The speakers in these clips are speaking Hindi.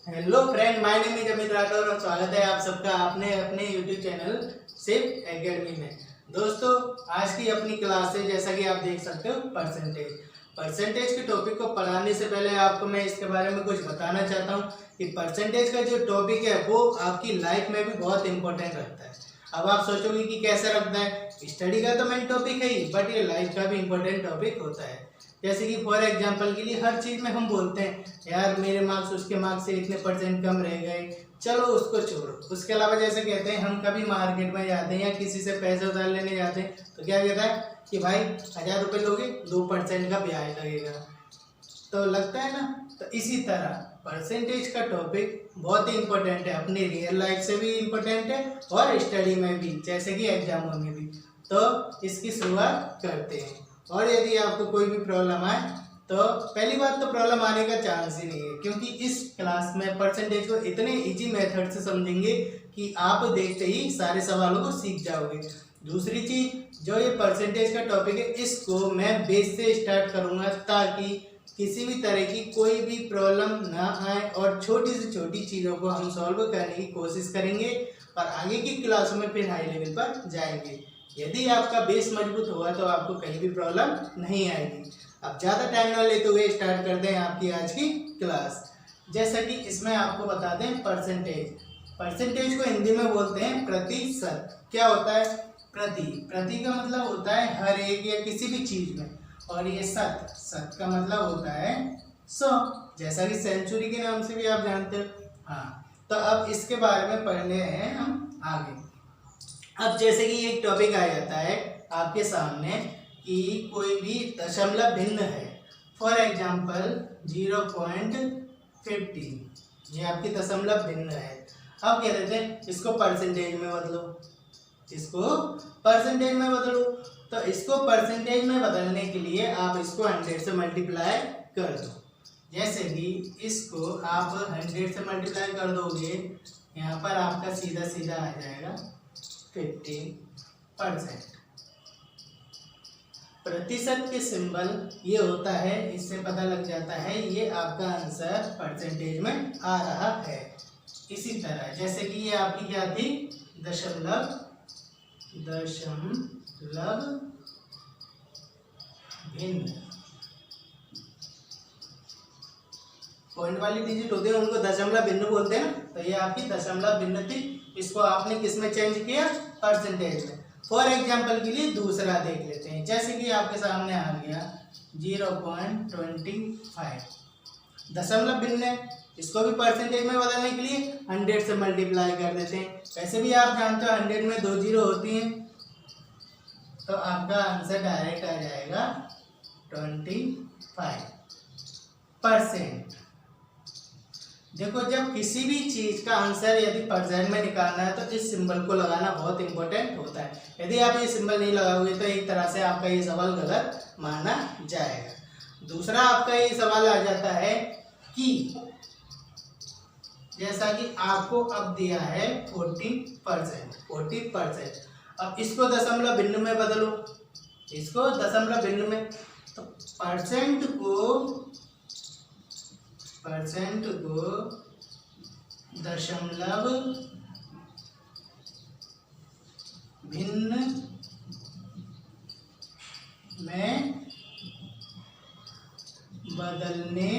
Hello friend, my name is Amit Rathore और स्वागत है आप सबका अपने अपने यूट्यूब चैनल सिर्फ एकेडमी में। दोस्तों, आज की अपनी क्लास है, जैसा कि आप देख सकते हो, परसेंटेज के टॉपिक को पढ़ाने से पहले आपको मैं इसके बारे में कुछ बताना चाहता हूँ कि परसेंटेज का जो टॉपिक है वो आपकी लाइफ में भी बहुत इंपॉर्टेंट रखता है। अब आप सोचोगे कि कैसे रखता है, स्टडी का तो मेन टॉपिक है ही, बट ये लाइफ का भी इम्पोर्टेंट टॉपिक होता है। जैसे कि फॉर एग्जांपल के लिए हर चीज़ में हम बोलते हैं यार मेरे मार्क्स उसके मार्क्स से इतने परसेंट कम रह गए, चलो उसको छोड़ो। उसके अलावा जैसे कहते हैं हम कभी मार्केट में जाते हैं या किसी से पैसे उधार लेने जाते हैं तो क्या कहता है कि भाई 1000 रुपये लोगे 2% का ब्याज लगेगा, तो लगता है ना। तो इसी तरह परसेंटेज का टॉपिक बहुत ही इंपॉर्टेंट है, अपनी रियल लाइफ से भी इम्पोर्टेंट है और स्टडी में भी, जैसे कि एग्जामों में भी। तो इसकी शुरुआत करते हैं। और यदि आपको कोई भी प्रॉब्लम आए तो पहली बात तो प्रॉब्लम आने का चांस ही नहीं है, क्योंकि इस क्लास में परसेंटेज को इतने इजी मेथड से समझेंगे कि आप देखते ही सारे सवालों को सीख जाओगे। दूसरी चीज़, जो ये परसेंटेज का टॉपिक है इसको मैं बेस से स्टार्ट करूँगा ताकि किसी भी तरह की कोई भी प्रॉब्लम ना आए और छोटी से छोटी चीज़ों को हम सॉल्व करने की कोशिश करेंगे और आगे की क्लासों में फिर हाई लेवल पर जाएंगे। यदि आपका बेस मजबूत होगा तो आपको कहीं भी प्रॉब्लम नहीं आएगी। अब ज़्यादा टाइम ना लेते हुए स्टार्ट करते हैं आपकी आज की क्लास। जैसा कि इसमें आपको बता दें, परसेंटेज को हिंदी में बोलते हैं प्रतिशत। क्या होता है? प्रति का मतलब होता है हर एक या किसी भी चीज़ में, और ये सत का मतलब होता है 100, जैसा कि सेंचुरी के नाम से भी आप जानते हो। हाँ, तो अब इसके बारे में पढ़ने हैं हम आगे। अब जैसे कि एक टॉपिक आ जाता है आपके सामने कि कोई भी दशमलव भिन्न है, फॉर एग्जांपल 0.50, ये आपकी दशमलव भिन्न है। अब क्या कहते हैं, इसको परसेंटेज में बदलो, तो इसको परसेंटेज में बदलने के लिए आप इसको 100 से मल्टीप्लाई कर दो। जैसे कि इसको आप 100 से मल्टीप्लाई कर दोगे, यहाँ पर आपका सीधा सीधा आ जाएगा 50%। प्रतिशत के सिंबल ये होता है, इससे पता लग जाता है ये आपका आंसर परसेंटेज में आ रहा है। इसी तरह जैसे कि ये आपकी क्या थी, दशमलव भिन्न, पॉइंट वाली डिजिट होते हैं उनको दशमलव भिन्न बोलते हैं। तो ये आपकी दशमलव भिन्न थी, इसको आपने किस में चेंज किया, परसेंटेज में। फॉर एग्जांपल के लिए दूसरा देख लेते हैं, जैसे कि आपके सामने आ गया 0.25, दशमलव भिन्न है, इसको भी परसेंटेज में बदलने के लिए 100 से मल्टीप्लाई कर देते हैं। वैसे भी आप जानते हो 100 में 2 जीरो होती हैं, तो आपका आंसर डायरेक्ट आ जाएगा 25%। देखो, जब किसी भी चीज़ का आंसर यदि परसेंट में निकालना है तो इस सिंबल को लगाना बहुत इंपॉर्टेंट होता है। यदि आप ये सिंबल नहीं लगाओगे तो एक तरह से आपका ये सवाल गलत माना जाएगा। दूसरा आपका ये सवाल आ जाता है कि जैसा कि आपको अब दिया है 40%, अब इसको दशमलव भिन्न में बदलो, इसको दशमलव भिन्न में, तो परसेंट को दशमलव भिन्न में बदलने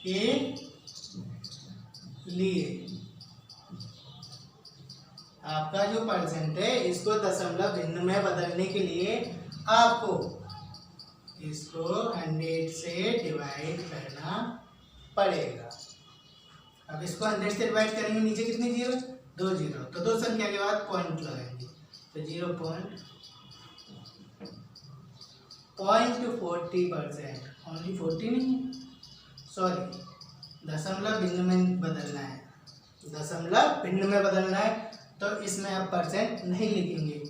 के लिए आपका जो परसेंट है इसको दशमलव भिन्न में बदलने के लिए आपको इसको 100 से डिवाइड करना पड़ेगा। अब इसको 100 से डिवाइड करेंगे, नीचे कितनी जीरो, 2 जीरो, तो 2 संख्या के बाद पॉइंट लगाएंगे, तो 0.40%, ओनली 40 नहीं, सॉरी, दशमलव भिन्न में बदलना है, तो इसमें आप परसेंट नहीं लिखेंगे,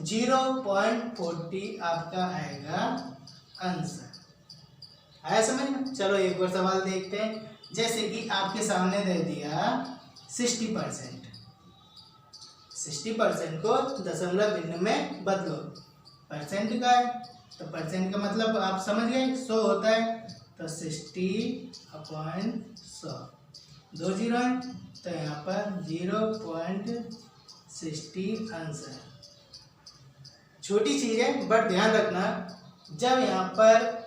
0.40 आपका आएगा आंसर। आया समझ में? चलो एक और सवाल देखते हैं, जैसे कि आपके सामने दे दिया 60% को दशमलव भिन्न में बदलो, परसेंट का है तो परसेंट का मतलब आप समझ गए 100 होता है, तो तो 60/100, 2 जीरो है तो यहाँ पर 0.60 आंसर। छोटी चीज़ है बट ध्यान रखना, जब यहाँ पर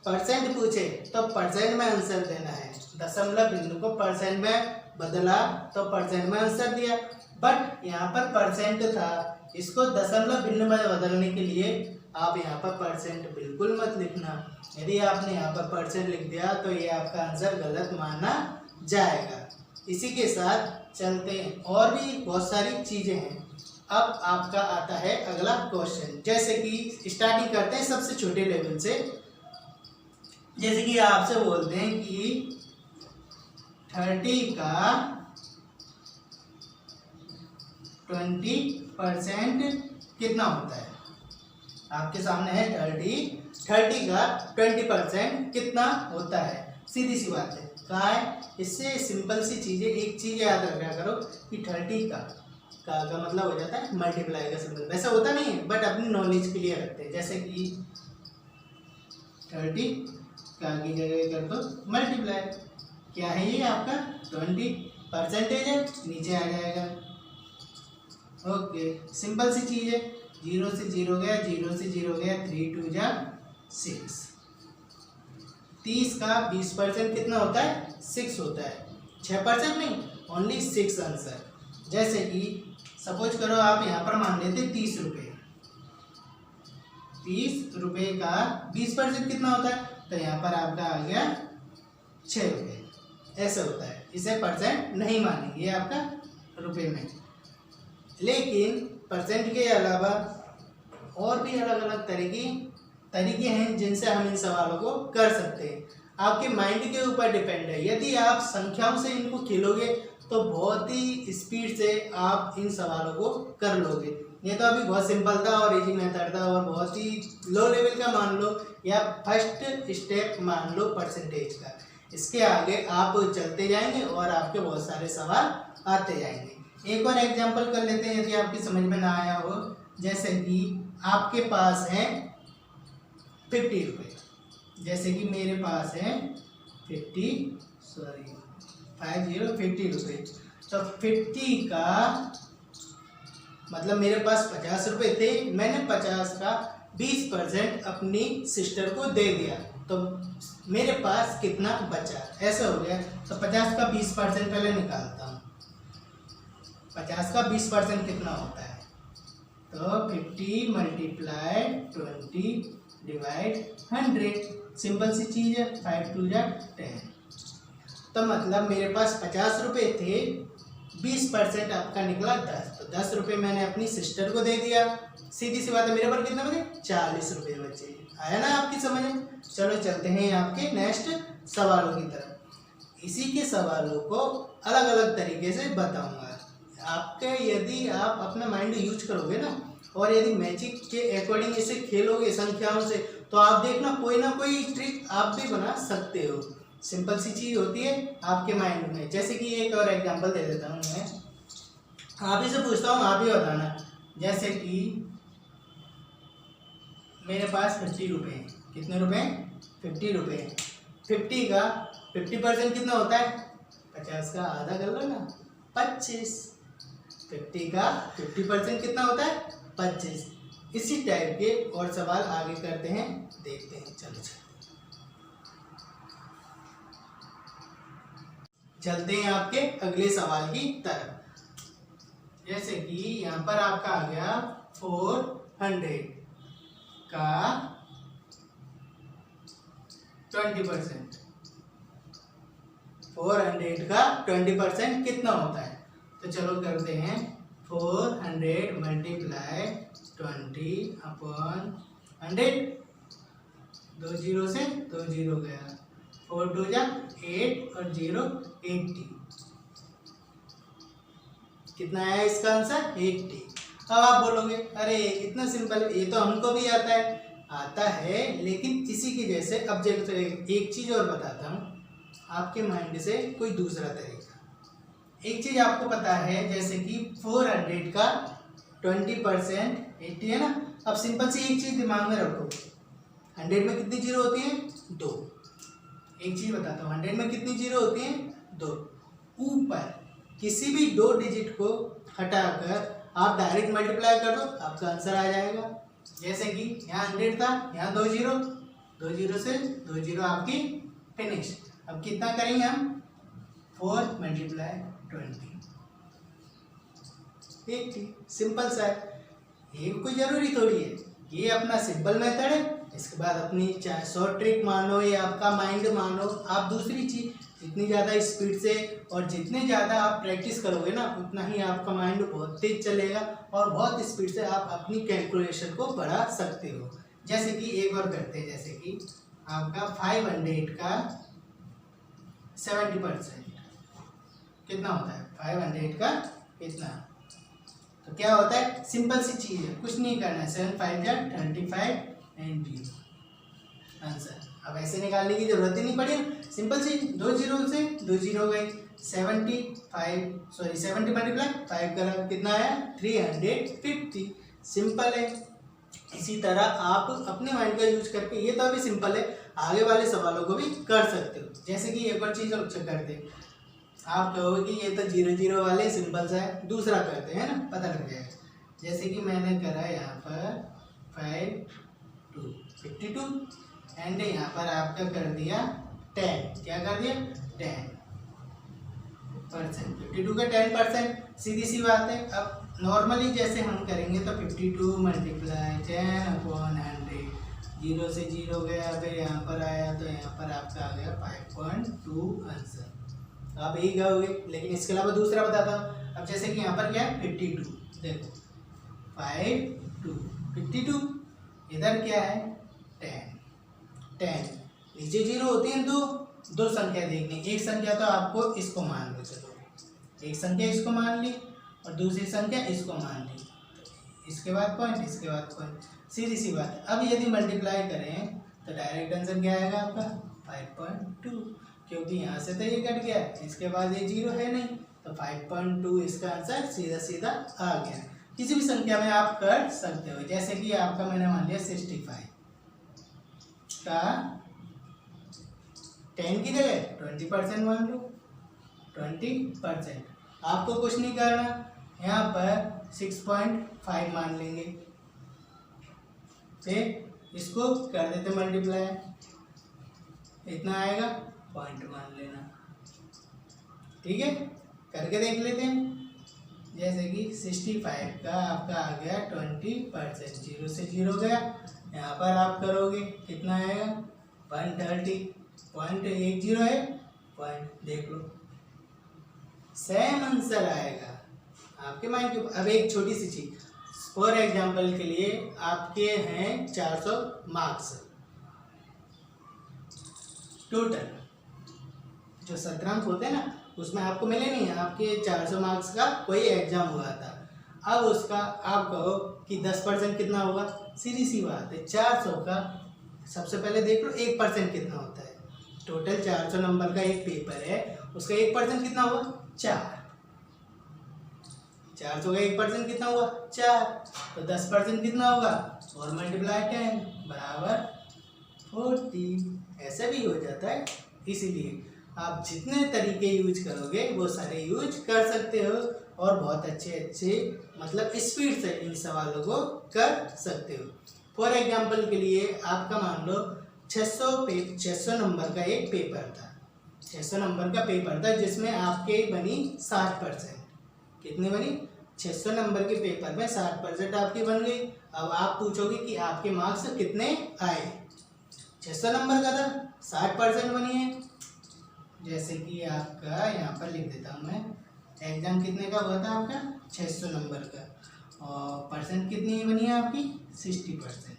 परसेंट पूछे तो परसेंट में आंसर देना है। दशमलव बिंदु को परसेंट में बदला तो परसेंट में आंसर दिया, बट यहाँ पर परसेंट था, इसको दशमलव बिंदु में बदलने के लिए आप यहाँ पर परसेंट बिल्कुल मत लिखना। यदि आपने यहाँ पर परसेंट लिख दिया तो ये आपका आंसर गलत माना जाएगा। इसी के साथ चलते हैं, और भी बहुत सारी चीज़ें हैं। अब आपका आता है अगला क्वेश्चन, जैसे कि स्टार्टिंग करते हैं सबसे छोटे लेवल से। जैसे कि आपसे बोलते हैं कि 30 का 20% कितना होता है। आपके सामने है 30 का 20% कितना होता है। सीधी सी बात है, कहाँ है। इससे सिंपल सी चीज़ें, एक चीज़ याद रखा करो कि 30 का मतलब हो जाता है मल्टीप्लाई का सिंबल। वैसे होता नहीं है बट अपनी नॉलेज के लिए रखते हैं। जैसे कि 30 का की जगह कर दो मल्टीप्लाई, क्या है ये आपका 20% है, नीचे आ जाएगा। ओके, सिंपल सी चीज़ है। 0 से 0 गया, 0 से 0 गया, 3 2 जा 6। 30 का 20% कितना होता है, 6 होता है। 6% नहीं, ओनली 6 आंसर। जैसे कि सपोज करो आप यहाँ पर मान लेते 30 रुपये। 30 रुपये का 20% कितना होता है, तो यहाँ पर आपका आ गया 6 रुपये। ऐसे होता है, इसे परसेंट नहीं मानेंगे आपका रुपये में। लेकिन परसेंट के अलावा और भी अलग अलग तरीके हैं जिनसे हम इन सवालों को कर सकते हैं। आपके माइंड के ऊपर डिपेंड है। यदि आप संख्याओं से इनको खेलोगे तो बहुत ही स्पीड से आप इन सवालों को कर लोगे। ये तो अभी बहुत सिंपल था और इजी मेथड था, और बहुत ही लो लेवल का मान लो या फर्स्ट स्टेप मान लो परसेंटेज का। इसके आगे आप चलते जाएंगे और आपके बहुत सारे सवाल आते जाएंगे। एक और एग्जांपल कर लेते हैं यदि आपकी समझ में ना आया हो। जैसे कि आपके पास है 50 रुपये, जैसे कि मेरे पास है 50 रुपये। तो 50 का मतलब मेरे पास 50 रुपये थे, मैंने 50 का 20% अपनी सिस्टर को दे दिया, तो मेरे पास कितना बचा, ऐसा हो गया। तो 50 का 20% पहले निकालता हूँ। 50 का 20% कितना होता है, तो 50 मल्टीप्लाई 20 डिवाइड 100। सिंपल सी चीज़ है, 5 2 जा 10। तो मतलब मेरे पास 50 रुपये थे, 20% आपका निकला 10, तो 10 रुपये मैंने अपनी सिस्टर को दे दिया। सीधी सी बात है, मेरे पर कितना बचे, 40 रुपये बचे। आया ना आपकी समझ में। चलो चलते हैं आपके नेक्स्ट सवालों की तरफ। इसी के सवालों को अलग अलग तरीके से बताऊंगा। आपके यदि आप अपना माइंड यूज करोगे ना, और यदि मैजिक के अकॉर्डिंग इसे खेलोगे संख्याओं से, तो आप देखना कोई ना कोई ट्रिक आप भी बना सकते हो। सिंपल सी चीज़ होती है आपके माइंड में। जैसे कि एक और एग्जांपल दे देता हूँ मैं, आप ही से पूछता हूँ, आप ही बताना। जैसे कि मेरे पास 50 रुपये हैं। कितने रुपये, 50 रुपये। 50 का 50% कितना होता है, 50 का आधा कर लो ना, 25। 50 का 50% कितना होता है, 25। इसी टाइप के और सवाल आगे करते हैं, देखते हैं। चलो चलते हैं आपके अगले सवाल की तरफ। जैसे कि यहाँ पर आपका आ गया 400 का 20%। 400 का 20% कितना होता है, तो चलो करते हैं। 400 मल्टीप्लाई 20/100। 2 जीरो से 2 जीरो गया, 4 2 जा 8 और 0 80। कितना आया इसका आंसर, 80। अब आप बोलोगे अरे इतना सिंपल, ये तो हमको भी आता है, लेकिन इसी की जैसे अब जैसे एक चीज़ और बताता हूँ आपके माइंड से, कोई दूसरा तरीका। एक चीज़ आपको पता है, जैसे कि 400 का 20% 80 है ना। अब सिंपल सी एक चीज़ दिमाग में रखो, 100 में कितनी जीरो होती है, 2। एक चीज बताता हूँ, 100 में कितनी जीरो होती हैं? 2। ऊपर किसी भी 2 डिजिट को हटाकर आप डायरेक्ट मल्टीप्लाई कर दो, आपका आंसर आ जाएगा। जैसे कि यहाँ 100 था, यहाँ 2 जीरो, 2 जीरो से 2 जीरो आपकी फिनिश। अब कितना करेंगे हम? 4 मल्टीप्लाई 20, 80। सिंपल सा है, ये कोई जरूरी थोड़ी है, ये अपना सिंपल मेथड है। इसके बाद अपनी चाहे शॉर्ट ट्रिक मानो या आपका माइंड मानो, आप दूसरी चीज़ जितनी ज़्यादा स्पीड से और जितने ज़्यादा आप प्रैक्टिस करोगे ना, उतना ही आपका माइंड बहुत तेज चलेगा और बहुत स्पीड से आप अपनी कैलकुलेशन को बढ़ा सकते हो। जैसे कि एक और करते हैं, जैसे कि आपका 500 का 70% कितना होता है? 500 का कितना? तो क्या होता है? सिंपल सी चीज़ है, कुछ नहीं करना है। 7 5 जा 35 एंड 0 आंसर। अब ऐसे निकालने की जरूरत ही नहीं पड़ी, सिंपल सी 2 जीरो से 2 जीरो गई। 70 मल्टीप्लाई 5 करा, कितना आया? 350। सिंपल है। इसी तरह आप अपने माइंड का यूज करके, ये तो अभी सिंपल है, आगे वाले सवालों को भी कर सकते हो। जैसे कि एक और चीज़ और चेक करते हैं, आप कहोगे कि ये तो 0 0 वाले सिंपल सा है, दूसरा करते हैं ना, पता लग जाएगा। जैसे कि मैंने करा यहाँ पर 5 2 52 एंड यहाँ पर आपका कर दिया 10, क्या कर दिया? 10%। 52 का 10%, सीधी सी बात है। अब नॉर्मली जैसे हम करेंगे तो 52 मल्टीप्लाई 10/100, 0 से 0 गया, फिर यहाँ पर आया तो यहाँ पर आपका आ गया 5.2 आंसर। आप यही कहोगे, लेकिन इसके अलावा दूसरा बताता हूँ। अब जैसे कि यहाँ पर क्या है? 52, देखो 5 2 52, इधर क्या है? 10। नीचे जीरो होती हैं तो दो संख्या देखनी, एक संख्या तो आपको इसको मान लो, चलो एक संख्या इसको मान ली और दूसरी संख्या इसको मान ली, इसके बाद पॉइंट, इसके बाद पॉइंट, सीधी सी बात। अब यदि मल्टीप्लाई करें तो डायरेक्ट आंसर क्या आएगा आपका? 5.2, क्योंकि यहाँ से तो ये कट गया, इसके बाद ये जीरो है नहीं, तो 5.2 इसका आंसर सीधा सीधा आ गया। किसी भी संख्या में आप कर सकते हो। जैसे कि आपका मैंने मान लिया 65 का 10 की जगह 20% मान लो, 20%। आपको कुछ नहीं करना, यहाँ पर 6.5 मान लेंगे, फिर इसको कर देते मल्टीप्लाई, इतना आएगा, पॉइंट मान लेना। ठीक है, करके देख लेते हैं। जैसे कि 65 का आपका आ गया 20%, 0 से 0 गया, यहाँ पर आप करोगे कितना आएगा? 130.10 है, पॉइंट देख लो, सेम आंसर आएगा आपके माइंड के। अब एक छोटी सी चीज, फॉर एग्जाम्पल के लिए आपके हैं 400 मार्क्स टोटल, जो शतरंज होते हैं ना, उसमें आपको मिले नहीं है, आपके 400 मार्क्स का कोई एग्जाम हुआ था। अब उसका आप कहो कि 10% कितना होगा? सीधी सी बात है, 400 का सबसे पहले देख लो 1% कितना होता है। टोटल 400 नंबर का एक पेपर है, उसका 1% कितना हुआ? 4। 400 का 1% कितना हुआ? 4। तो 10% कितना होगा? और मल्टीप्लाई 10 बराबर 40। ऐसे भी हो जाता है। इसीलिए आप जितने तरीके यूज करोगे वो सारे यूज कर सकते हो और बहुत अच्छे मतलब स्पीड से इन सवालों को कर सकते हो। फॉर एग्जांपल के लिए आपका मान लो 600 नंबर का एक पेपर था, 600 नंबर का पेपर था जिसमें आपके बनी 60%। कितनी बनी? 600 नंबर के पेपर में 60% आपकी बन गई। अब आप पूछोगे कि आपके मार्क्स कितने आए? 600 नंबर का था, 60% बनी है। जैसे कि आपका यहाँ पर लिख देता हूँ मैं, एग्जाम कितने का हुआ था आपका? 600 नंबर का, और परसेंट कितनी बनी है आपकी? 60%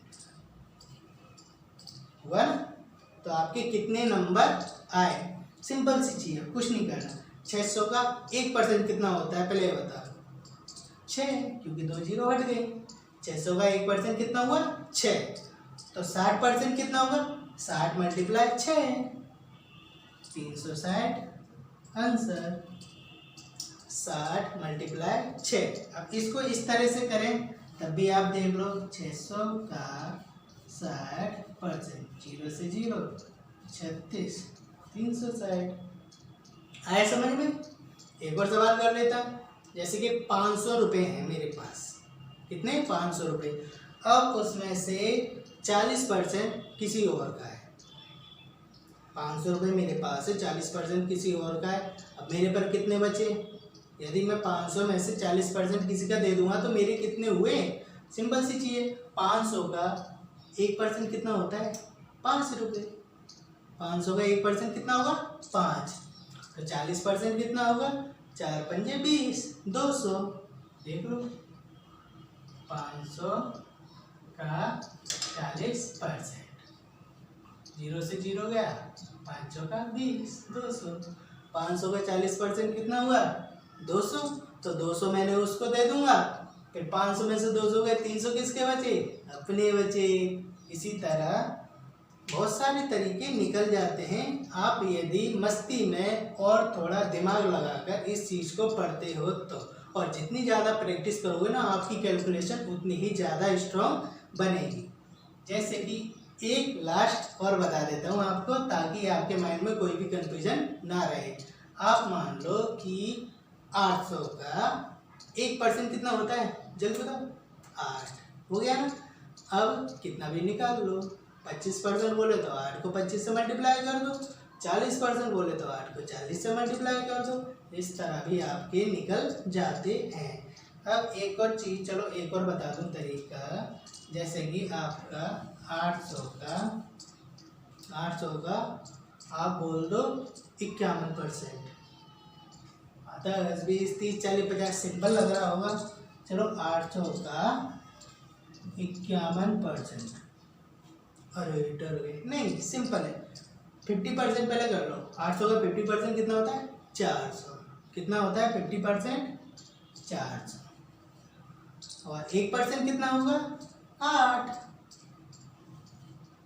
हुआ ना। तो आपके कितने नंबर आए? सिंपल सी चीज़ है, कुछ नहीं करना। 600 का 1% कितना होता है पहले बता? 6, क्योंकि 2 जीरो हट गए। 600 का 1% कितना हुआ? 6। तो 60% कितना होगा? 60 मल्टीप्लाई 6, 360 आंसर। 60 मल्टीप्लाई 6। अब इसको इस तरह से करें तब भी आप देख लो, 600 का 60%, 0 से 0 36, 360। आया समझ में? एक और सवाल कर लेता हूँ। जैसे कि 500 रुपये हैं मेरे पास। कितने? 500 रुपये। अब उसमें से 40% किसी और का है। 500 रुपये मेरे पास है, 40% किसी और का है। अब मेरे पर कितने बचे? यदि मैं 500 में से 40% किसी का दे दूंगा तो मेरे कितने हुए? सिंपल सी चीज़ है, 500 का 1% कितना होता है? 5 रुपये। 500 का 1% कितना होगा? 5। तो 40% कितना होगा? 4 पंजे 20, 200। देख लो, 500 का 40%, 0 से 0 गया, 500 का 20, 200। 500 का 40% कितना हुआ? 200। तो 200 मैंने उसको दे दूंगा, फिर 500 में से 200 गए, 300 किसके बचे? अपने बचे। इसी तरह बहुत सारे तरीके निकल जाते हैं। आप यदि मस्ती में और थोड़ा दिमाग लगाकर इस चीज़ को पढ़ते हो तो, और जितनी ज़्यादा प्रैक्टिस करोगे ना, आपकी कैलकुलेशन उतनी ही ज़्यादा स्ट्रॉन्ग बनेगी। जैसे कि एक लास्ट और बता देता हूँ आपको, ताकि आपके माइंड में कोई भी कंफ्यूजन ना रहे। आप मान लो कि 800 का 1% कितना होता है? जल्दी बताओ। 8 हो गया ना? अब कितना भी निकाल लो। 25% बोले तो 8 को 25 से मल्टीप्लाई कर दो, 40% बोले तो 8 को 40 से मल्टीप्लाई कर दो। इस तरह भी आपके निकल जाते हैं। अब एक और चीज़, चलो एक और बता दूं तरीका। जैसे कि आपका 800 का आप बोल दो 51%। 10, 20, 30, 40, 50 सिंपल लग रहा होगा। चलो 800 का 51%। अरे डर गए, नहीं सिंपल है। 50% पहले कर लो। 800 का 50% कितना होता है? 400। कितना होता है 50%? 400। और 1% कितना होगा? 8।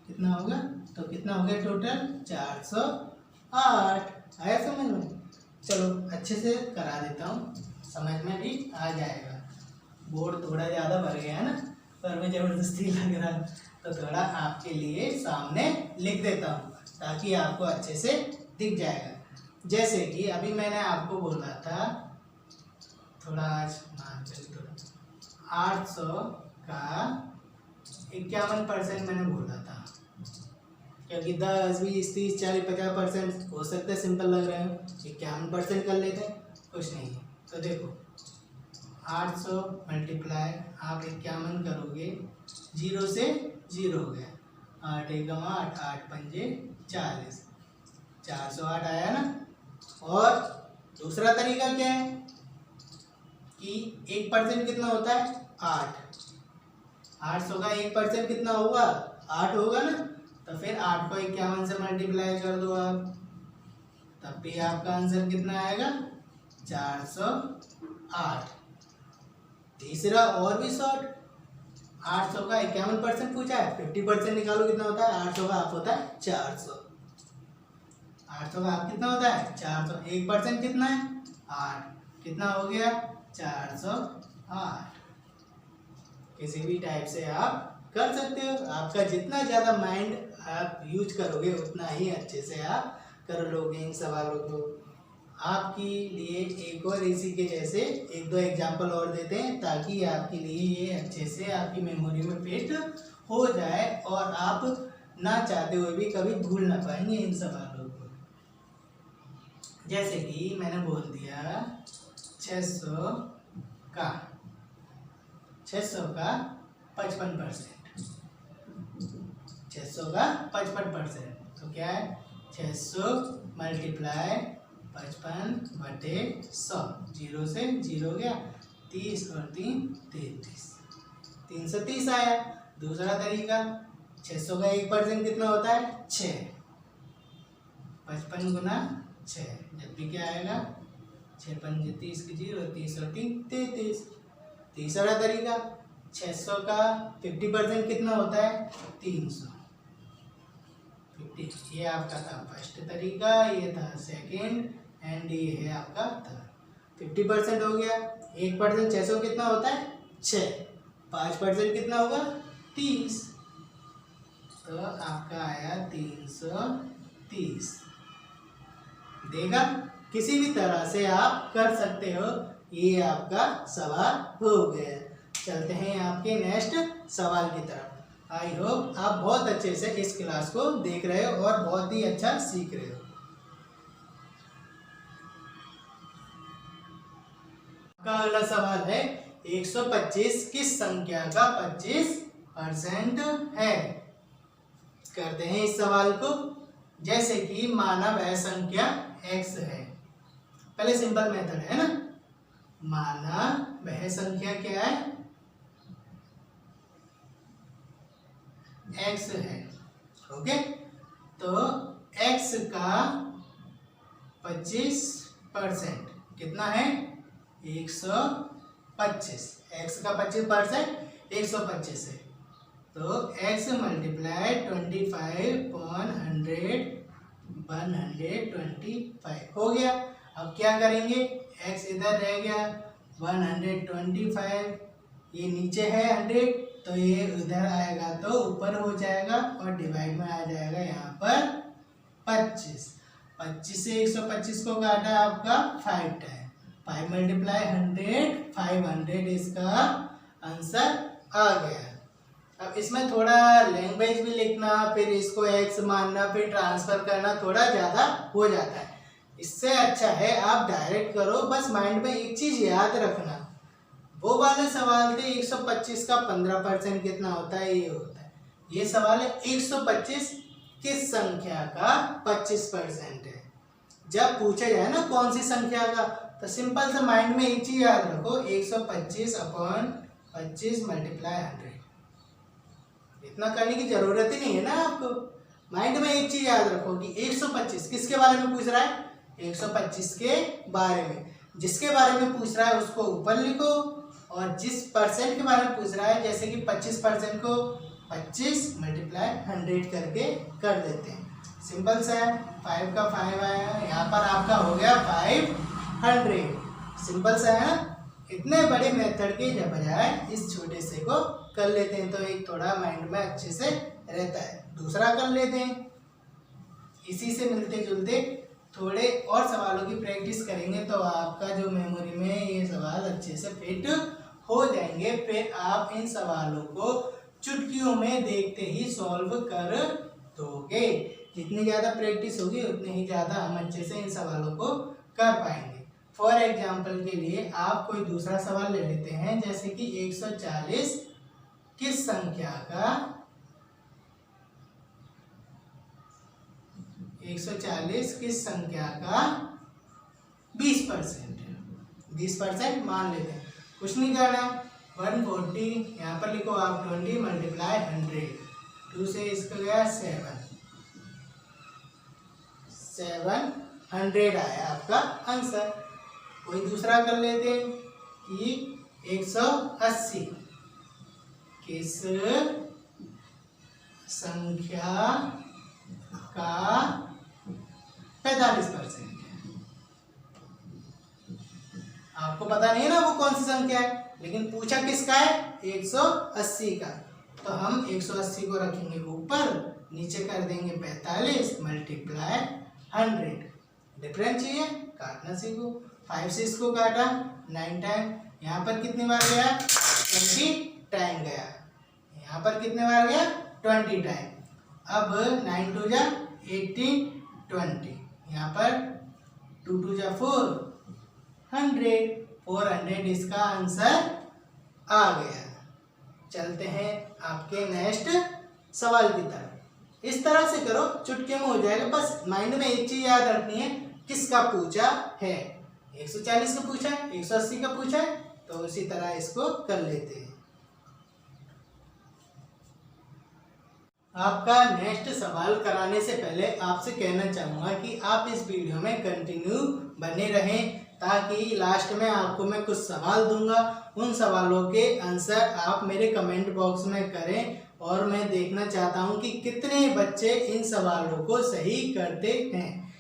कितना होगा? तो कितना हो गया टोटल? 408। आया समझ में? चलो अच्छे से करा देता हूँ, समझ में भी आ जाएगा। बोर्ड थोड़ा ज़्यादा भर गया है ना, पर में ज़बरदस्ती लग रहा है, तो थोड़ा आपके लिए सामने लिख देता हूँ ताकि आपको अच्छे से दिख जाएगा। जैसे कि अभी मैंने आपको बोला था, थोड़ा आज मान चलिए, थोड़ा 800 का 51% मैंने बोला था, क्योंकि 10, 20, 30, 40, 50% हो सकता है सिंपल लग रहे हो। 51% कर लेते हैं, कुछ नहीं है। तो देखो 800 मल्टीप्लाई आप 51 करोगे, 0 से 0 हो गया, 8 एकम 8, 8 पंजे 40, 408 आया ना। और दूसरा तरीका क्या है कि 1% कितना होता है? 8। 800 का 1% कितना होगा? 8 होगा ना। तो फिर 8 को 51 से मल्टीप्लाई कर दो आप, तब भी आपका आंसर कितना आएगा? 408। तीसरा और भी शॉर्ट, 800 का 51% पूछा है, 50% निकालो कितना होता है? 800 का हाफ होता है 400। 800 का हाफ कितना होता है? 400। 1% कितना है? 8। कितना हो गया? 408। किसी भी टाइप से आप कर सकते हो। आपका जितना ज़्यादा माइंड आप यूज करोगे उतना ही अच्छे से आप कर लोगे इन सवालों को। आपके लिए एक और इसी के जैसे 1-2 एग्जाम्पल और देते हैं, ताकि आपके लिए ये अच्छे से आपकी मेमोरी में फिट हो जाए और आप ना चाहते हुए भी कभी भूल ना पाएंगे इन सवालों को। जैसे कि मैंने बोल दिया 600 का 55%। 600 का 55%, तो क्या है? 600 मल्टीप्लाई 55/100, 0 से 0 गया, 30 और 3 33, 330 आया। दूसरा तरीका, 600 का 1% कितना होता है? 6। 55 गुना 6, जब भी क्या आएगा? 6 पंजे 30 की 0, 30 और 3 33। तीसरा तरीका, 600 का 50% कितना होता है? 300। 50, ये आपका था फर्स्ट तरीका, ये था सेकंड, एंड ये है आपका थर्ड। 50% हो गया। 1% 600 कितना होता है? 6। 5% कितना होगा? 30। तो आपका आया 330। देगा। किसी भी तरह से आप कर सकते हो। ये आपका सवाल हो गया। चलते हैं आपके नेक्स्ट सवाल की तरफ। आई होप आप बहुत अच्छे से इस क्लास को देख रहे हो और बहुत ही अच्छा सीख रहे हो। आपका अगला सवाल है 125 किस संख्या का 25% है। करते हैं इस सवाल को। जैसे कि माना वह संख्या x है। पहले सिंपल मेथड है ना, माना वह संख्या क्या है, x है। ओके, तो x का 25% कितना है, 125। x का 25% 125 है। तो x मल्टीप्लाई 25/100 125 हो गया। अब क्या करेंगे, x इधर रह गया, 125 ये नीचे है 100, तो ये उधर आएगा तो ऊपर हो जाएगा और डिवाइड में आ जाएगा यहाँ पर 25। 25 से 125 को काटा आपका 5 टाइम, 5 मल्टीप्लाई 100 500 इसका आंसर आ गया। अब इसमें थोड़ा लैंग्वेज भी लिखना, फिर इसको x मानना, फिर ट्रांसफर करना थोड़ा ज़्यादा हो जाता है। इससे अच्छा है आप डायरेक्ट करो। बस माइंड में एक चीज़ याद रखना, वो वाले सवाल थे 125 का 15% कितना होता है, ये होता है। ये सवाल है 125 किस संख्या का 25% है। जब पूछा जाए ना कौन सी संख्या का, तो सिंपल से माइंड में एक चीज याद रखो, 125/25 मल्टीप्लाई 100। इतना करने की जरूरत ही नहीं है ना आपको। माइंड में एक चीज याद रखो कि 125 किसके बारे में पूछ रहा है, 125 के बारे में। जिसके बारे में पूछ रहा है उसको ऊपर लिखो, और जिस परसेंट के बारे में पूछ रहा है, जैसे कि 25% को 25 मल्टीप्लाई 100 करके कर देते हैं। सिंपल सा है, 5 का 5 आया, यहाँ पर आपका हो गया 500। सिंपल सा है। इतने बड़े मेथड के बजाय इस छोटे से को कर लेते हैं तो एक थोड़ा माइंड में अच्छे से रहता है। दूसरा कर लेते हैं, इसी से मिलते जुलते थोड़े और सवालों की प्रैक्टिस करेंगे तो आपका जो मेमोरी में ये सवाल अच्छे से फिट हो जाएंगे। फिर आप इन सवालों को चुटकियों में देखते ही सॉल्व कर दोगे। जितनी ज़्यादा प्रैक्टिस होगी उतनी ही ज़्यादा हम अच्छे से इन सवालों को कर पाएंगे। फॉर एग्जाम्पल के लिए आप कोई दूसरा सवाल ले लेते हैं, जैसे कि 140 किस संख्या का 140 किस संख्या का 20% है। 20% मान लेते हैं, कुछ नहीं करना है। 140 यहाँ पर लिखो आप 20 मल्टीप्लाई 100, 2 से इसका गया 700 आया आपका आंसर। कोई दूसरा कर लेते हैं कि 180 किस संख्या का 45% है। आपको पता नहीं है ना वो कौन सी संख्या है, लेकिन पूछा किसका है, 180 का। तो हम 180 को रखेंगे ऊपर, नीचे कर देंगे 45 मल्टीप्लाई 100। डिफरेंस चाहिए, काटना सीखो। 5 से इसको काटा 9 टाइम, यहाँ पर कितनी बार गया, 20 टाइम गया। यहाँ पर कितने बार गया, 20 टाइम। अब 9 2 जा 18 20, यहाँ पर 2 2 जा 4 400 इसका आंसर आ गया। चलते हैं आपके नेक्स्ट सवाल की तरफ। इस तरह से करो, चुटकी में हो जाएगा। बस माइंड में एक चीज याद रखनी है, किसका पूछा है, 140 का पूछा है, 180 का पूछा है, तो उसी तरह इसको कर लेते हैं। आपका नेक्स्ट सवाल कराने से पहले आपसे कहना चाहूँगा कि आप इस वीडियो में कंटिन्यू बने रहें, ताकि लास्ट में आपको मैं कुछ सवाल दूंगा, उन सवालों के आंसर आप मेरे कमेंट बॉक्स में करें। और मैं देखना चाहता हूँ कि कितने बच्चे इन सवालों को सही करते हैं।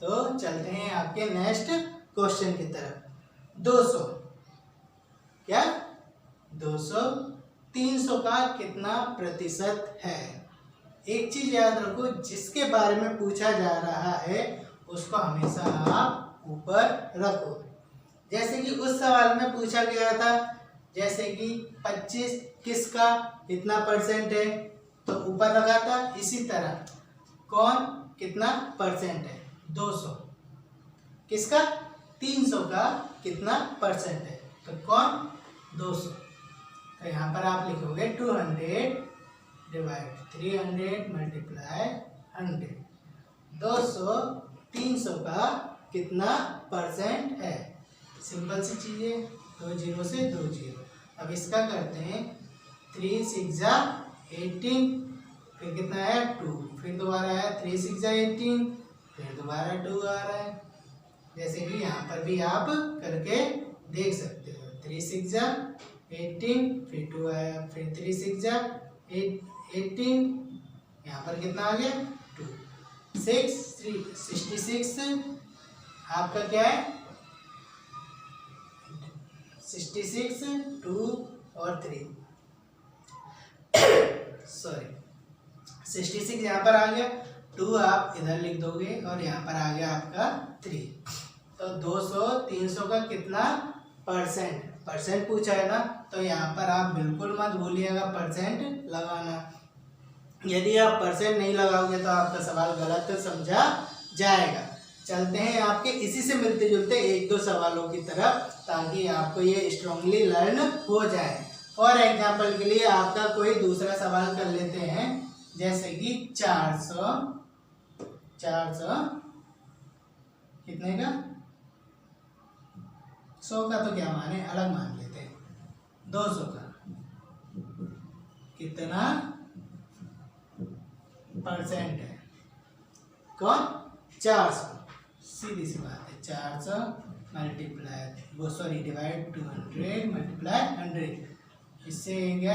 तो चलते हैं आपके नेक्स्ट क्वेश्चन की तरफ। 200 क्या 200 300 का कितना प्रतिशत है। एक चीज याद रखो, जिसके बारे में पूछा जा रहा है उसको हमेशा आप ऊपर रखो। जैसे कि उस सवाल में पूछा गया था, जैसे कि 25 किसका कितना परसेंट है, तो ऊपर रखा था। इसी तरह कौन कितना परसेंट है, 200 किसका, 300 का कितना परसेंट है, तो कौन 200। तो यहाँ पर आप लिखोगे 200 डिवाइड 300 मल्टीप्लाई 100। 200 300 का कितना परसेंट है। सिंपल सी चीज है, 2 जीरो से 2 जीरो। अब इसका करते हैं 3 6 जा 18, फिर कितना आया 2, फिर दोबारा आया 3 6 जा 18, फिर दोबारा 2 आ रहा है। जैसे कि यहाँ पर भी आप करके देख सकते हो। 3 6 जा 18, फिर 2 आया, फिर 3 6 जा 18, यहाँ पर कितना आ गया 2, 6 3 66। आपका क्या है 66, 2 और 3 सॉरी 66 यहाँ पर आ गया, 2 आप इधर लिख दोगे और यहाँ पर आ गया आपका 3। तो 200 300 का कितना परसेंट पूछा है ना, तो यहाँ पर आप बिल्कुल मत भूलिएगा परसेंट लगाना। यदि आप परसेंट नहीं लगाओगे तो आपका सवाल गलत समझा जाएगा। चलते हैं आपके इसी से मिलते जुलते 1-2 सवालों की तरफ, ताकि आपको ये स्ट्रांगली लर्न हो जाए। फॉर एग्जाम्पल के लिए आपका कोई दूसरा सवाल कर लेते हैं, जैसे कि 400 कितने का, 100 का तो क्या माने, अलग मान लेते हैं। 200 का कितना परसेंट है, कौन 400। सीधी सी बात है, 400 मल्टीप्लाई वो सॉरी डिवाइड 200 मल्टीप्लाई 100। इससे गया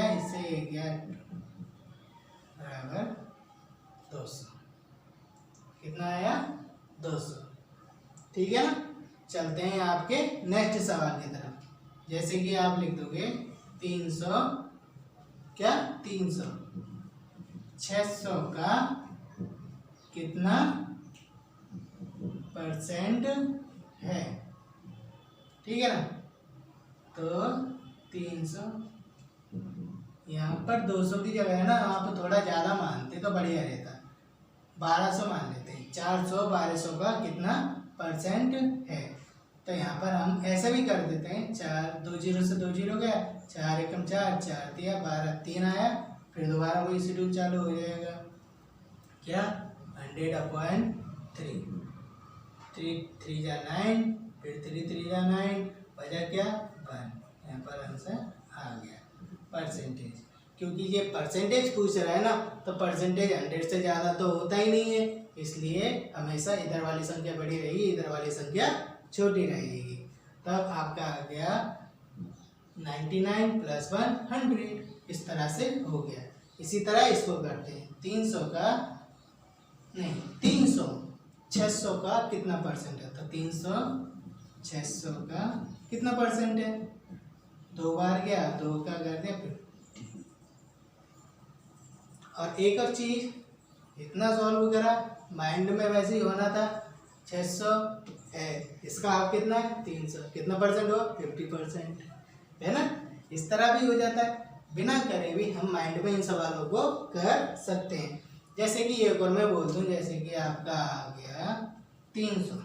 बराबर 200। कितना आया 200। ठीक है ना। चलते हैं आपके नेक्स्ट सवाल की तरफ। जैसे कि आप लिख दोगे 300 क्या 300 600 का कितना परसेंट है। ठीक है ना। तो 300 यहाँ पर 200 की जगह है ना, आप थोड़ा ज़्यादा मानते तो बढ़िया रहता, 1200 मान लेते हैं। 400 1200 का कितना परसेंट है। तो यहाँ पर हम ऐसे भी कर देते हैं, 4 2 जीरो से 2 जीरो गया, 4 एकम 4 4 दिया 12 3 आया, फिर दोबारा वही शेड्यूल चालू हो जाएगा। क्या 100/3 3 जा 9, फिर 3 जा 9, वजह क्या 1। यहाँ पर आंसर आ गया परसेंटेज। क्योंकि ये परसेंटेज पूछ रहा है ना, तो परसेंटेज 100 से ज़्यादा तो होता ही नहीं है, इसलिए हमेशा इधर वाली संख्या बड़ी रहेगी, इधर वाली संख्या छोटी रहेगी। तब आपका आ गया 99 + 100। इस तरह से हो गया। इसी तरह इसको करते हैं 300 का नहीं 300 600 का कितना परसेंट है। तो 300 600 का कितना परसेंट है, 2 बार गया 2 का कर दिया 50। और एक और चीज इतना सॉल्व करा, माइंड में वैसे ही होना था। 600 है, इसका हाफ कितना है 300, कितना परसेंट हो 50% है ना। इस तरह भी हो जाता है, बिना करे भी हम माइंड में इन सवालों को कर सकते हैं। जैसे कि एक और मैं बोल दूं, जैसे कि आपका आ गया 300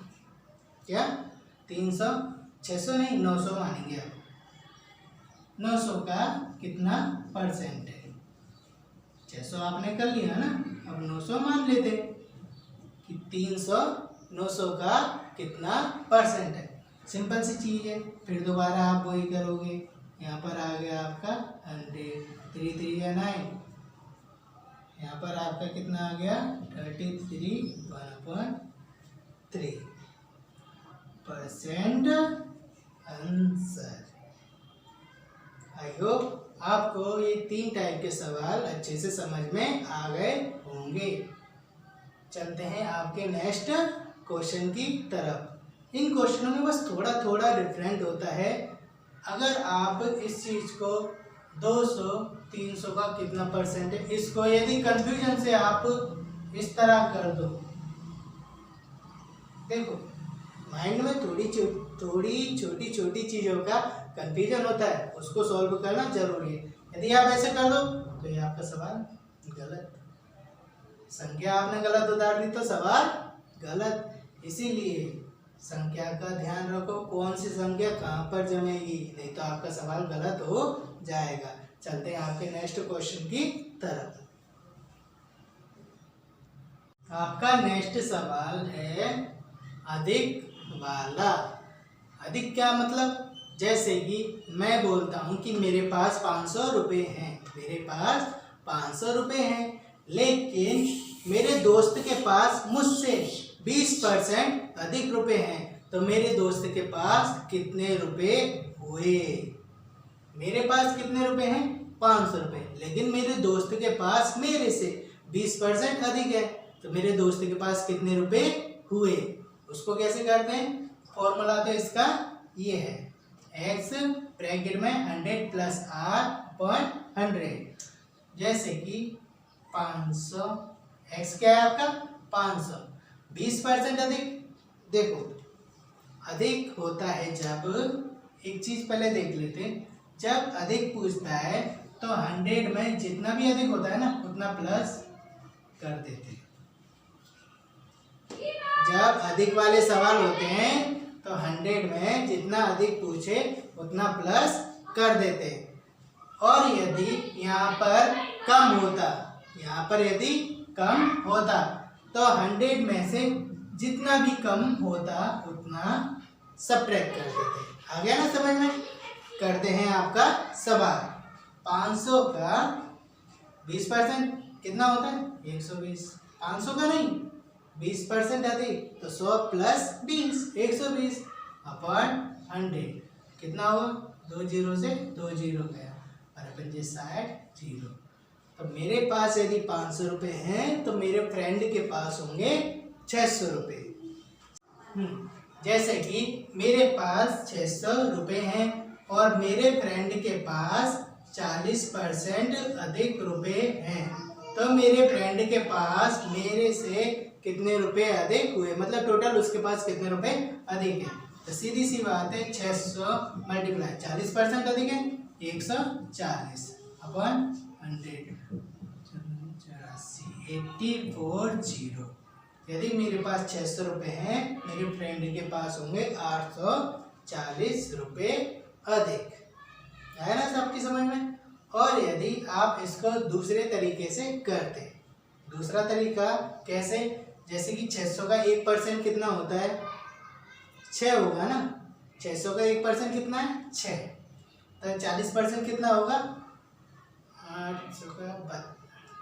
क्या 300 600 नहीं 900 मानेंगे आप। 900 का कितना परसेंट है। 600 आपने कर लिया ना, अब 900 मान लेते हैं कि 300 900 का कितना परसेंट है। सिंपल सी चीज़ है। फिर दोबारा आप वही करोगे, यहाँ पर आ गया आपका 100 3 3 या 9, यहाँ पर आपका कितना आ गया 33/3% आंसर। आई होप आपको ये 3 टाइप के सवाल अच्छे से समझ में आ गए होंगे। चलते हैं आपके नेक्स्ट क्वेश्चन की तरफ। इन क्वेश्चनों में बस थोड़ा थोड़ा डिफरेंट होता है। अगर आप इस चीज़ को 200 300 का कितना परसेंट है, इसको यदि कंफ्यूजन से आप इस तरह कर दो देखो माइंड में थोड़ी छोटी छोटी चीज़ों का कंफ्यूजन होता है, उसको सॉल्व करना जरूरी है। यदि आप ऐसे कर दो तो ये आपका सवाल गलत, संख्या आपने गलत उतार दी तो सवाल गलत। इसीलिए संख्या का ध्यान रखो, कौन सी संख्या कहाँ पर जमेगी, नहीं तो आपका सवाल गलत हो जाएगा। चलते हैं आपके नेक्स्ट क्वेश्चन की तरफ। आपका नेक्स्ट सवाल है अधिक वाला। अधिक क्या मतलब, जैसे कि मैं बोलता हूँ कि मेरे पास 500 रुपये हैं, मेरे पास 500 रुपये हैं, लेकिन मेरे दोस्त के पास मुझसे 20% अधिक रुपए हैं, तो मेरे दोस्त के पास कितने रुपए हुए। मेरे पास कितने रुपए हैं, 500 रुपये, लेकिन मेरे दोस्त के पास मेरे से 20% अधिक है, तो मेरे दोस्त के पास कितने रुपए हुए। उसको कैसे करते हैं, फॉर्मूला तो इसका ये है, x ब्रैकेट में 100 प्लस r अपॉन 100। जैसे कि 500, x क्या है आपका 500, 20% अधिक। देखो अधिक होता है जब, एक चीज पहले देख लेते हैं, जब अधिक पूछता है तो 100 में जितना भी अधिक होता है ना उतना प्लस कर देते हैं। जब अधिक वाले सवाल होते हैं तो 100 में जितना अधिक पूछे उतना प्लस कर देते हैं। और यदि यहाँ पर कम होता, यहाँ पर यदि कम होता तो 100 में से जितना भी कम होता उतना सब्ट्रैक्ट कर देते। आ गया ना समझ में। करते हैं आपका सवाल, 500 का 20% कितना होता है 120, 500 का नहीं 20% अधिक तो 100 प्लस 20 120 अपॉन 100 कितना हुआ, 2 जीरो से 2 जीरो गया और अपन 60 जीरो। तो मेरे पास यदि 500 रुपये हैं तो मेरे फ्रेंड के पास होंगे 600 रुपये। जैसे कि मेरे पास 600 रुपये हैं और मेरे फ्रेंड के पास 40% अधिक रुपए हैं, तो मेरे फ्रेंड के पास मेरे से कितने रुपए अधिक हुए, मतलब टोटल उसके पास कितने रुपए अधिक है। तो सीधी सी बात है 600 मल्टीप्लाई 40% अधिक है 140 अपॉन 100 84 जीरो। यदि मेरे पास 600 रुपये हैं, मेरे फ्रेंड के पास होंगे 840 रुपये अधिक। है ना सबकी समझ में। और यदि आप इसको दूसरे तरीके से करते, दूसरा तरीका कैसे, जैसे कि 600 का 1% कितना होता है 6 होगा ना, 600 का 1% कितना है 6, तो 40% कितना होगा 800 का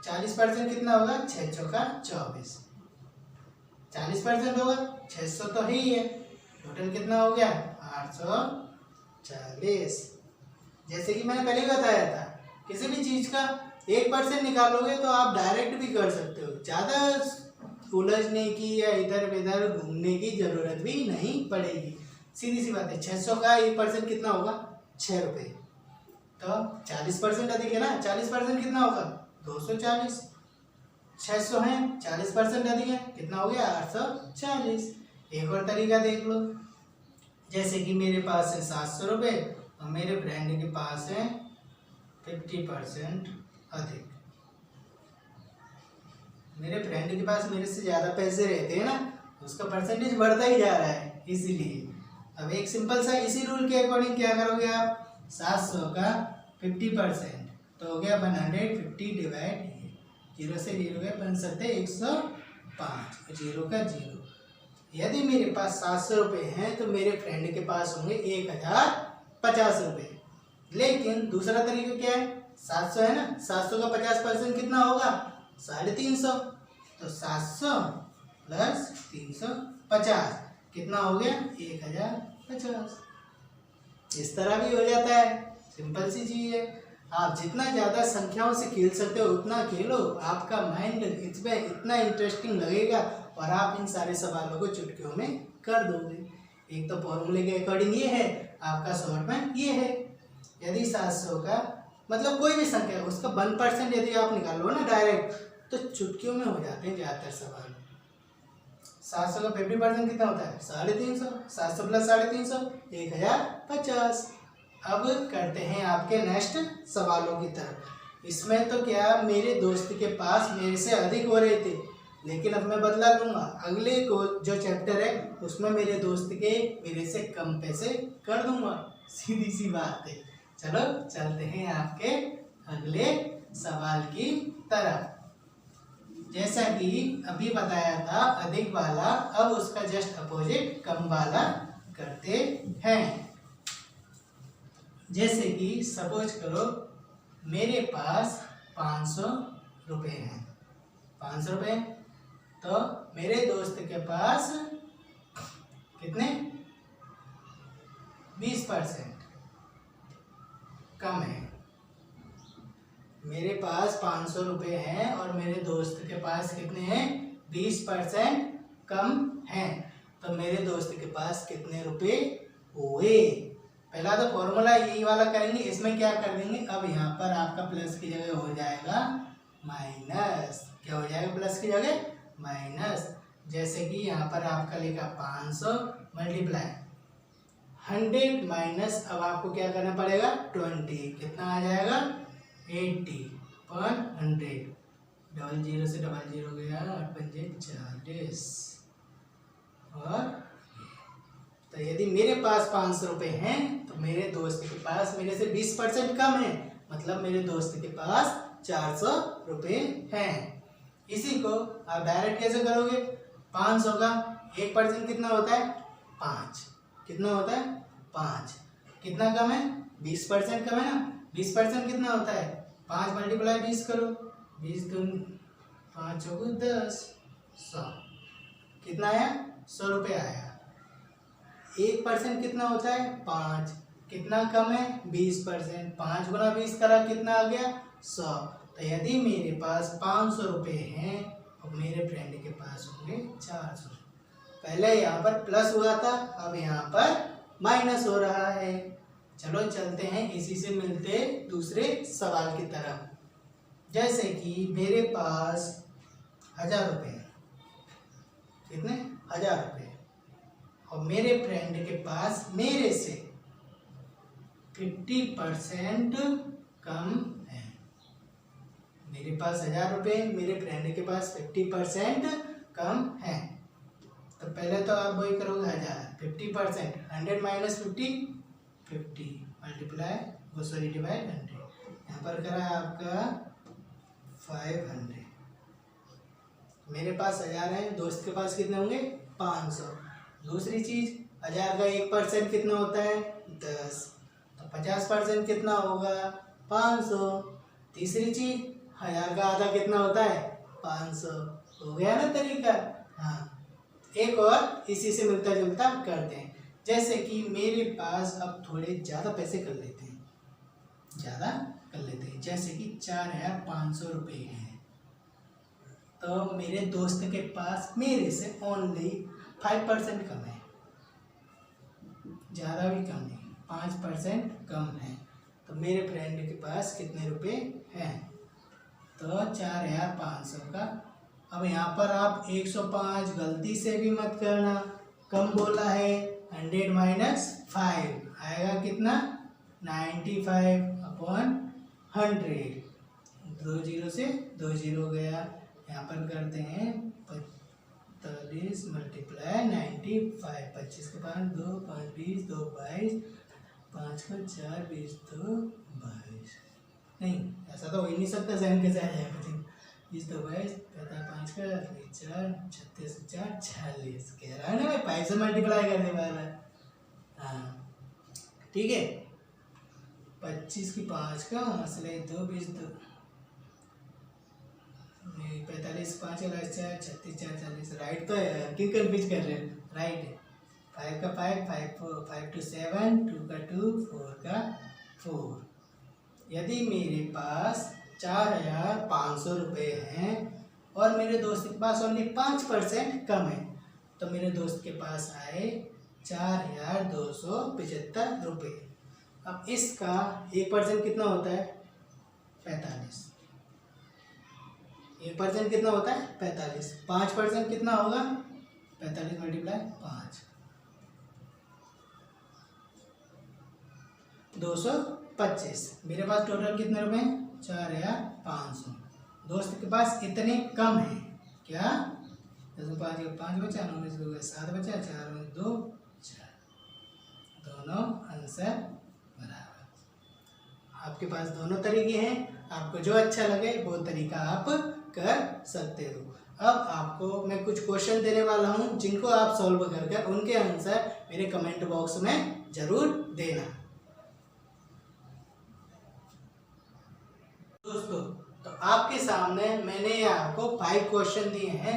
40% कितना होगा 600 का 24, 40% होगा 600 तो ही है, टोटल कितना हो गया 840। जैसे कि मैंने पहले ही बताया था, किसी भी चीज का 1% निकालोगे तो आप डायरेक्ट भी कर सकते हो, ज़्यादा उलझने की या इधर उधर घूमने की जरूरत भी नहीं पड़ेगी। सीधी सी बात है, 600 का 1% कितना होगा 6 रुपये, तो 40% अधिक है ना, 40% कितना होगा 240, 600 है 40% अधिक है कितना हो गया 840। एक और तरीका देख लो, जैसे कि मेरे पास है 700 रुपये और मेरे फ्रेंड के पास है 50% अधिक। मेरे फ्रेंड के पास मेरे से ज़्यादा पैसे रहते हैं ना, उसका परसेंटेज बढ़ता ही जा रहा है, इसीलिए अब एक सिंपल सा इसी रूल के अकॉर्डिंग क्या करोगे आप, 700 का 50% तो हो गया 150 डिवाइड, जीरो से जीरो गए बन सकते 105, जीरो का जीरो। यदि मेरे पास 700 रुपये हैं तो मेरे फ्रेंड के पास होंगे 1050 रुपये। लेकिन दूसरा तरीका क्या है, 700 है ना, 700 का 50% कितना होगा 350, तो 700 प्लस 350 कितना हो गया 1050। इस तरह भी हो जाता है, सिंपल सी चीज़ है। आप जितना ज़्यादा संख्याओं से खेल सकते हो उतना खेलो, आपका माइंड इसमें इतना इंटरेस्टिंग लगेगा और आप इन सारे सवालों को चुटकियों में कर दोगे। एक तो फॉर्मूले के अकॉर्डिंग ये है, आपका शॉर्ट में ये है। यदि 700 का मतलब कोई भी संख्या है उसका 1% यदि आप निकालो ना डायरेक्ट, तो चुटकियों में हो जाते हैं ज़्यादातर सवाल। 700 का 50% कितना होता है 350। 700 प्लस 350 1050। अब करते हैं आपके नेक्स्ट सवालों की तरफ। इसमें तो क्या मेरे दोस्त के पास मेरे से अधिक हो रहे थे, लेकिन अब मैं बदला लूंगा। अगले को जो चैप्टर है उसमें मेरे दोस्त के मेरे से कम पैसे कर दूंगा। सीधी सी बात है। चलो चलते हैं आपके अगले सवाल की तरफ। जैसा कि अभी बताया था अधिक वाला, अब उसका जस्ट अपोजिट कम वाला करते हैं। जैसे कि सपोज करो मेरे पास 500 रुपये हैं। 500 रुपये, तो मेरे दोस्त के पास कितने 20% कम है। मेरे पास 500 रुपये हैं और मेरे दोस्त के पास कितने हैं 20% कम हैं। तो मेरे दोस्त के पास कितने रुपए हुए। पहला तो फॉर्मूला यही वाला करेंगे। इसमें क्या कर देंगे, अब यहाँ पर आपका प्लस की जगह हो जाएगा माइनस। क्या हो जाएगा प्लस की जगह माइनस। जैसे कि यहाँ पर आपका लिखा 500 मल्टीप्लाई 100 माइनस, अब आपको क्या करना पड़ेगा 20, कितना आ जाएगा 80 पर 100। 00 से 00 गया 8 पंजे 40। और तो यदि मेरे पास 500 रुपये हैं तो मेरे दोस्त के पास मेरे से 20% कम है, मतलब मेरे दोस्त के पास 400 रुपये हैं। इसी को आप डायरेक्ट कैसे करोगे, 500 का 1% कितना होता है 5। कितना होता है 5। कितना कम है 20% कम है ना। 20% कितना होता है 5 मल्टीप्लाई 20 करो, 20 दूनी 5 चौको 10, 100। कितना आया 100 रुपये आया। 1% कितना होता है 5। कितना कम है 20%। 5 गुना 20 करा कितना आ गया 100। तो यदि मेरे पास 500 रुपये हैं और मेरे फ्रेंड के पास होंगे 400। पहले यहाँ पर प्लस हुआ था, अब यहाँ पर माइनस हो रहा है। चलो चलते हैं इसी से मिलते दूसरे सवाल की तरफ। जैसे कि मेरे पास 1000 रुपये हैं। कितने 1000 रुपये, और मेरे फ्रेंड के पास मेरे से 50% कम है। मेरे पास 1000 रुपये, मेरे फ्रेंड के पास 50% कम है। तो पहले तो आप वही करोगे 1000 50%, 100 माइनस 50 50 मल्टीप्लाई वो सॉरी डिवाइड 100। यहाँ पर करा आपका 500। मेरे पास 1000 है, दोस्त के पास कितने होंगे 500। दूसरी चीज 1000 का 1% कितना होता है 10, तो 50% कितना होगा 500। तीसरी चीज 1000 का आधा कितना होता है 500। हो गया ना तरीका। हाँ, एक और इसी से मिलता जुलता करते हैं। जैसे कि मेरे पास अब थोड़े ज़्यादा पैसे कर लेते हैं, ज़्यादा कर लेते हैं। जैसे कि 4500 रुपये हैं, तो मेरे दोस्त के पास मेरे से ओनली 5% कम है, ज़्यादा भी कम नहीं, 5% कम है। तो मेरे फ्रेंड के पास कितने रुपए हैं, तो 4500 का। अब यहाँ पर आप 105 गलती से भी मत करना, कम बोला है। 100 माइनस 5 आएगा कितना 95/100। 2 0 से 2 0 गया। यहाँ पर करते हैं 45 मल्टीप्लाई 95। 25 के 5 2 5 20 2 22 5 का 4 20 2 22। नहीं, ऐसा तो हो ही नहीं सकता, जहन कैसे आ जाएगा। 20 2 22 5 का 4 36 4 46। कह रहा है ना मैं 5 से मल्टीप्लाई करने वाला। हाँ ठीक है। 25 की 5 का असले 2 20 2 45 5 4 36 4 40। राइट तो है, क्यों कन्फ्यूज कर रहे हैं, राइट है। 5 का 5 5 2 7 2 का 2 4 का 4। यदि मेरे पास 4500 रुपये हैं और मेरे दोस्त के पास ओनली 5% कम है, तो मेरे दोस्त के पास आए 4275 रुपये। अब इसका 1% कितना होता है 45। 1% कितना होता है 45। 5% कितना होगा 45 मल्टीप्लाई 5, 225। मेरे पास टोटल कितने रुपए हैं? 4,500। दोस्त के पास इतने कम है क्या? 10 5 5 बचा, 9 में 2 7 बचा, 4 में 2 4, दोनों आंसर बराबर। आपके पास दोनों तरीके हैं, आपको जो अच्छा लगे वो तरीका आप कर सकते हो। अब आपको मैं कुछ क्वेश्चन देने वाला हूं जिनको आप सॉल्व कर कर उनके आंसर मेरे कमेंट बॉक्स में जरूर देना। दोस्तों तो आपके सामने मैंने आपको 5 क्वेश्चन दिए हैं।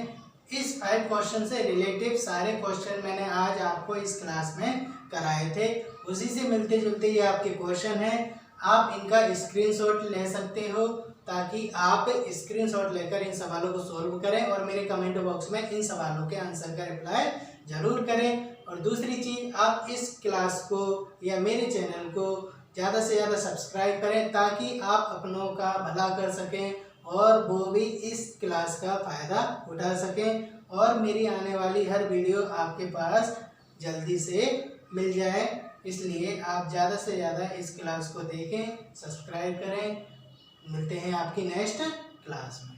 इस 5 क्वेश्चन से रिलेटिव सारे क्वेश्चन मैंने आज आपको इस क्लास में कराए थे, उसी से मिलते जुलते ये आपके क्वेश्चन हैं। आप इनका स्क्रीनशॉट ले सकते हो ताकि आप स्क्रीनशॉट लेकर इन सवालों को सॉल्व करें और मेरे कमेंट बॉक्स में इन सवालों के आंसर का रिप्लाई जरूर करें। और दूसरी चीज़, आप इस क्लास को या मेरे चैनल को ज़्यादा से ज़्यादा सब्सक्राइब करें ताकि आप अपनों का भला कर सकें और वो भी इस क्लास का फ़ायदा उठा सकें और मेरी आने वाली हर वीडियो आपके पास जल्दी से मिल जाए। इसलिए आप ज़्यादा से ज़्यादा इस क्लास को देखें, सब्सक्राइब करें। मिलते हैं आपकी नेक्स्ट क्लास में।